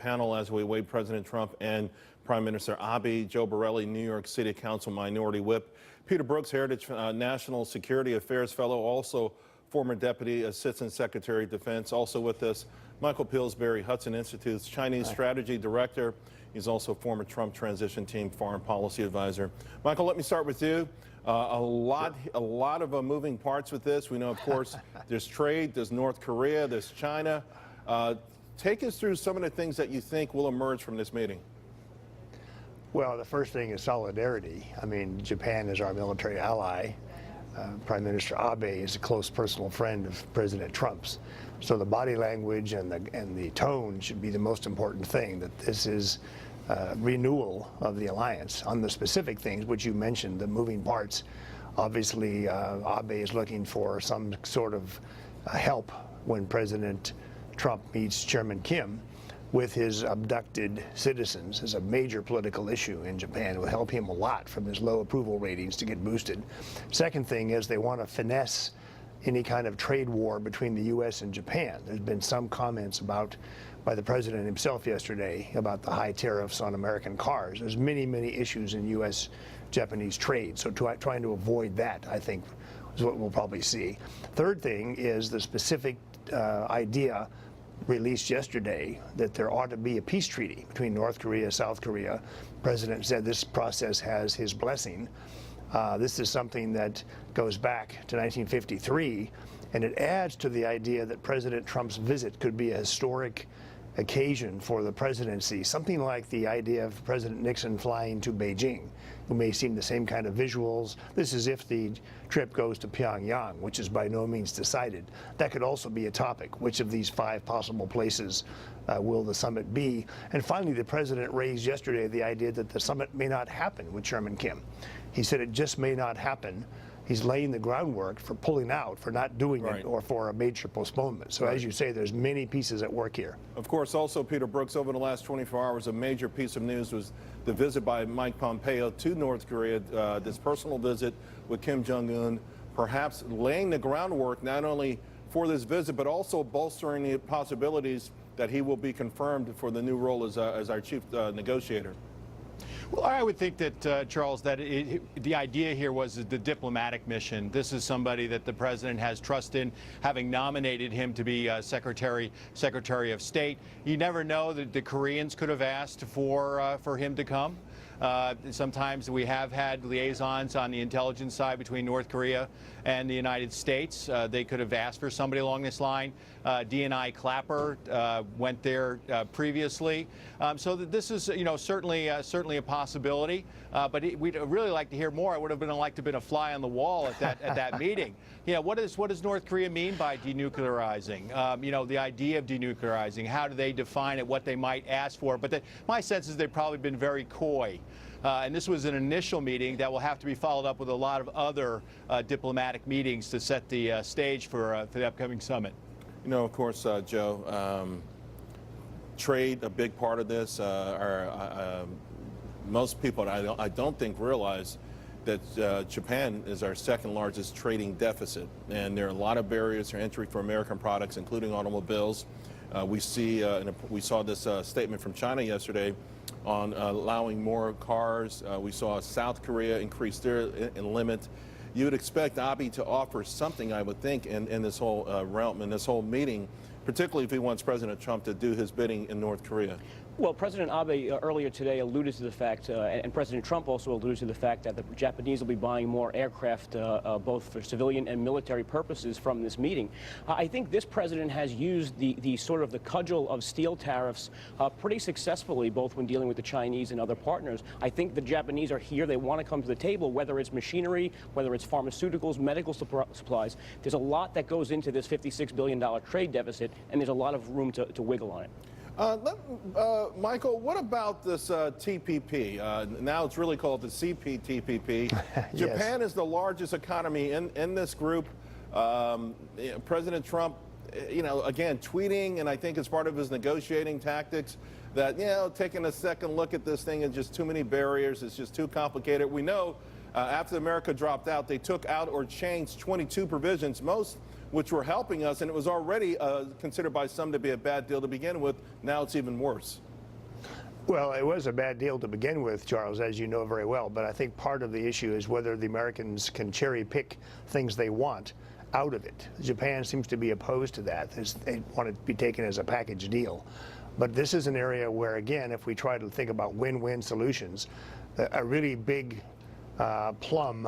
panel as we await President Trump and Prime Minister Abe. Joe Borelli, New York City Council Minority Whip. Peter Brookes, Heritage National Security Affairs Fellow, also former Deputy Assistant Secretary of Defense. Also with us, Michael Pillsbury, Hudson Institute's Chinese Strategy Director. He's also former Trump Transition Team Foreign Policy Advisor. Michael, let me start with you. A lot of moving parts with this. We know, of course, there's trade, there's North Korea, there's China. Take us through some of the things that you think will emerge from this meeting. Well, the first thing is solidarity. I mean, Japan is our military ally. Prime Minister Abe is a close personal friend of President Trump's. So the body language and the tone should be the most important thing, that this is renewal of the alliance. On the specific things which you mentioned, the moving parts, obviously Abe is looking for some sort of help when President Trump meets Chairman Kim with his abducted citizens is a major political issue in Japan. It will help him a lot from his low approval ratings to get boosted. Second thing is they want to finesse any kind of trade war between the U.S. and Japan. There's been some comments by the president himself yesterday about the high tariffs on American cars. There's many, many issues in U.S.-Japanese trade. So trying to avoid that, I think, is what we'll probably see. Third thing is the specific idea released yesterday that there ought to be a peace treaty between North Korea, South Korea. The president said this process has his blessing. This is something that goes back to 1953, and it adds to the idea that President Trump's visit could be a historic occasion for the presidency, something like the idea of President Nixon flying to Beijing. It may seem the same kind of visuals. This is if the trip goes to Pyongyang, which is by no means decided. That could also be a topic. Which of these 5 possible places will the summit be? And finally, the president raised yesterday the idea that the summit may not happen with Chairman Kim. He said it just may not happen. He's laying the groundwork for pulling out, for not doing it, or for a major postponement. So as you say, there's many pieces at work here. Of course, also, Peter Brookes, over the last 24 hours, a major piece of news was the visit by Mike Pompeo to North Korea, this personal visit with Kim Jong-un, perhaps laying the groundwork not only for this visit, but also bolstering the possibilities that he will be confirmed for the new role as our chief negotiator. Well, I would think that, Charles, that the idea here was the diplomatic mission. This is somebody that the president has trust in, having nominated him to be Secretary of State. You never know that the Koreans could have asked for him to come. Sometimes we have had liaisons on the intelligence side between North Korea and the United States. They could have asked for somebody along this line. D&I Clapper went there previously. So that this is, certainly a possibility. But we'd really like to hear more. I would have liked to have been a fly on the wall at that meeting. What does North Korea mean by denuclearizing? The idea of denuclearizing. How do they define it? What they might ask for? But my sense is they've probably been very coy. And this was an initial meeting that will have to be followed up with a lot of other diplomatic meetings to set the stage for the upcoming summit. Of course, Joe, trade, a big part of this. Most people, I don't think, realize that Japan is our second largest trading deficit. And there are a lot of barriers to entry for American products, including automobiles. We saw this statement from China yesterday on allowing more cars. We saw South Korea increase their limit. You would expect Abe to offer something, I would think, in this whole realm, in this whole meeting, particularly if he wants President Trump to do his bidding in North Korea. Well, President Abe earlier today alluded to the fact, and President Trump also alluded to the fact that the Japanese will be buying more aircraft, both for civilian and military purposes, from this meeting. I think this president has used the sort of the cudgel of steel tariffs pretty successfully, both when dealing with the Chinese and other partners. I think the Japanese are here. They want to come to the table, whether it's machinery, whether it's pharmaceuticals, medical supplies. There's a lot that goes into this $56 billion trade deficit, and there's a lot of room to wiggle on it. Michael, what about this TPP? Now it's really called the CPTPP. Yes. Japan is the largest economy in this group. President Trump, again, tweeting, and I think it's part of his negotiating tactics, that, taking a second look at this thing is just too many barriers. It's just too complicated. We know after America dropped out, they took out or changed 22 provisions, most which were helping us, and it was already considered by some to be a bad deal to begin with. Now it's even worse. Well, it was a bad deal to begin with, Charles, as you know very well. But I think part of the issue is whether the Americans can cherry pick things they want out of it. Japan seems to be opposed to that. They want it to be taken as a package deal. But this is an area where, again, if we try to think about win-win solutions, a really big plum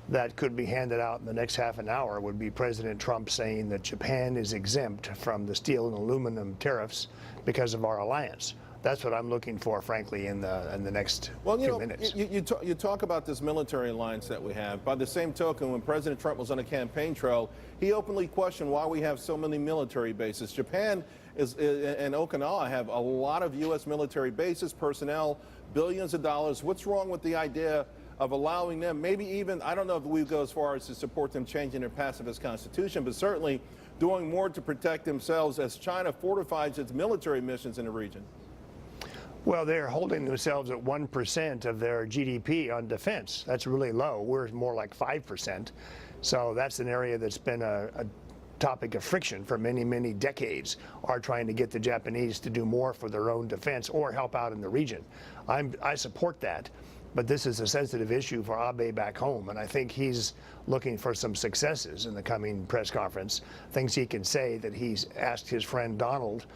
that could be handed out in the next half an hour would be President Trump saying that Japan is exempt from the steel and aluminum tariffs because of our alliance. That's what I'm looking for, frankly, in the next few minutes. You talk about this military alliance that we have. By the same token, when President Trump was on a campaign trail, he openly questioned why we have so many military bases. Japan and Okinawa have a lot of U.S. military bases, personnel, billions of dollars. What's wrong with the idea of allowing them, maybe even, I don't know if we go as far as to support them changing their pacifist constitution, but certainly doing more to protect themselves as China fortifies its military missions in the region? Well, they're holding themselves at 1% of their GDP on defense. That's really low. We're more like 5%. So that's an area that's been a topic of friction for many, many decades, are trying to get the Japanese to do more for their own defense or help out in the region. I support that, but this is a sensitive issue for Abe back home, and I think he's looking for some successes in the coming press conference, things he can say that he's asked his friend Donald,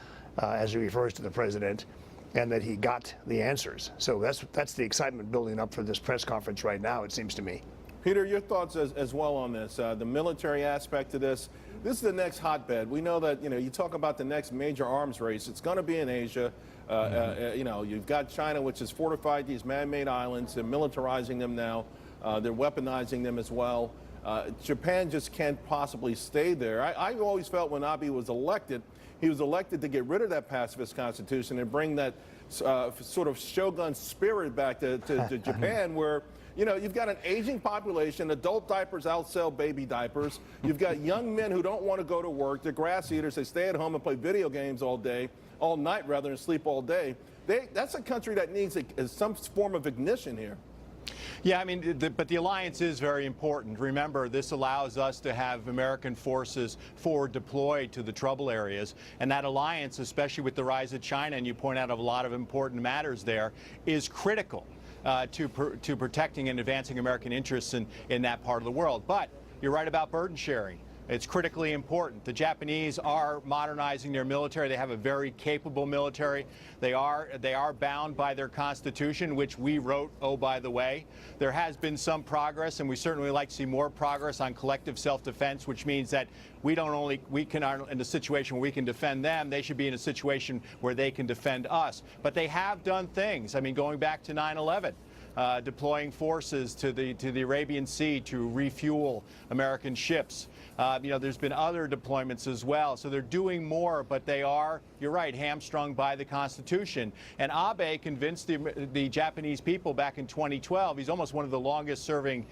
as he refers to the president, and that he got the answers. So that's the excitement building up for this press conference right now, it seems to me. Peter, your thoughts as well on this, the military aspect of this. This is the next hotbed. We know that, you talk about the next major arms race. It's going to be in Asia. You've got China, which has fortified these man-made islands. They're militarizing them now. They're weaponizing them as well. Japan just can't possibly stay there. I always felt when Abe was elected, he was elected to get rid of that pacifist constitution and bring that sort of shogun spirit back to Japan, where you've got an aging population. Adult diapers outsell baby diapers. You've got young men who don't want to go to work. They're grass eaters. They stay at home and play video games all night rather than sleep all day. That's a country that needs some form of ignition here. Yeah, I mean, but the alliance is very important. Remember, this allows us to have American forces forward deployed to the trouble areas. And that alliance, especially with the rise of China, and you point out a lot of important matters there, is critical to protecting and advancing American interests in that part of the world. But you're right about burden sharing. It's critically important. The Japanese are modernizing their military. They have a very capable military. They are bound by their constitution, which we wrote, oh, by the way. There has been some progress, and we certainly like to see more progress on collective self-defense, which means that we can in a situation where we can defend them, they should be in a situation where they can defend us. But they have done things. I mean, going back to 9/11. Deploying forces to the Arabian Sea to refuel American ships. There's been other deployments as well. So they're doing more, but they are, you're right, hamstrung by the Constitution. And Abe convinced the Japanese people back in 2012, he's almost one of the longest serving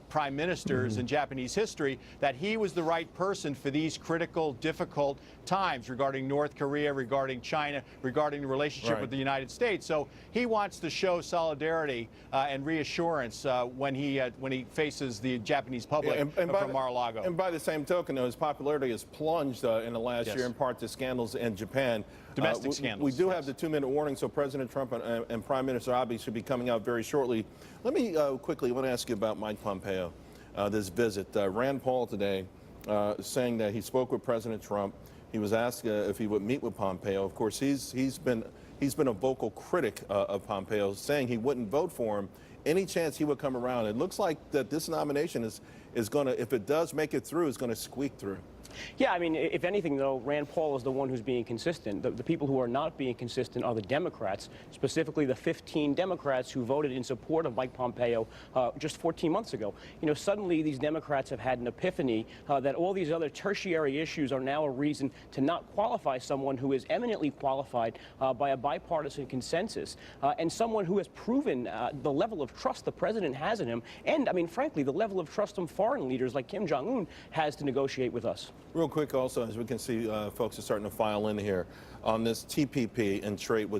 prime ministers in Japanese history, that he was the right person for these critical, difficult times regarding North Korea, regarding China, regarding the relationship with the United States. So he wants to show solidarity and reassurance when he faces the Japanese public from Mar-a-Lago. And by the same token, though, his popularity has plunged in the last year, in part to scandals in Japan. Domestic scandals. We do have the 2-minute warning, so President Trump and Prime Minister Abe should be coming out very shortly. Let me quickly want to ask you about Mike Pompeo, this visit. Rand Paul today saying that he spoke with President Trump. He was asked if he would meet with Pompeo. Of course, he's been a vocal critic of Pompeo, saying he wouldn't vote for him. Any chance he would come around? It looks like that this nomination is going to, if it does make it through, is going to squeak through. Yeah, I mean, if anything, though, Rand Paul is the one who's being consistent. The people who are not being consistent are the Democrats, specifically the 15 Democrats who voted in support of Mike Pompeo just 14 months ago. Suddenly these Democrats have had an epiphany that all these other tertiary issues are now a reason to not qualify someone who is eminently qualified by a bipartisan consensus and someone who has proven the level of trust the president has in him and, I mean, frankly, the level of trust some foreign leaders like Kim Jong-un has to negotiate with us. Real quick also, as we can see, folks are starting to file in here on this TPP and trade with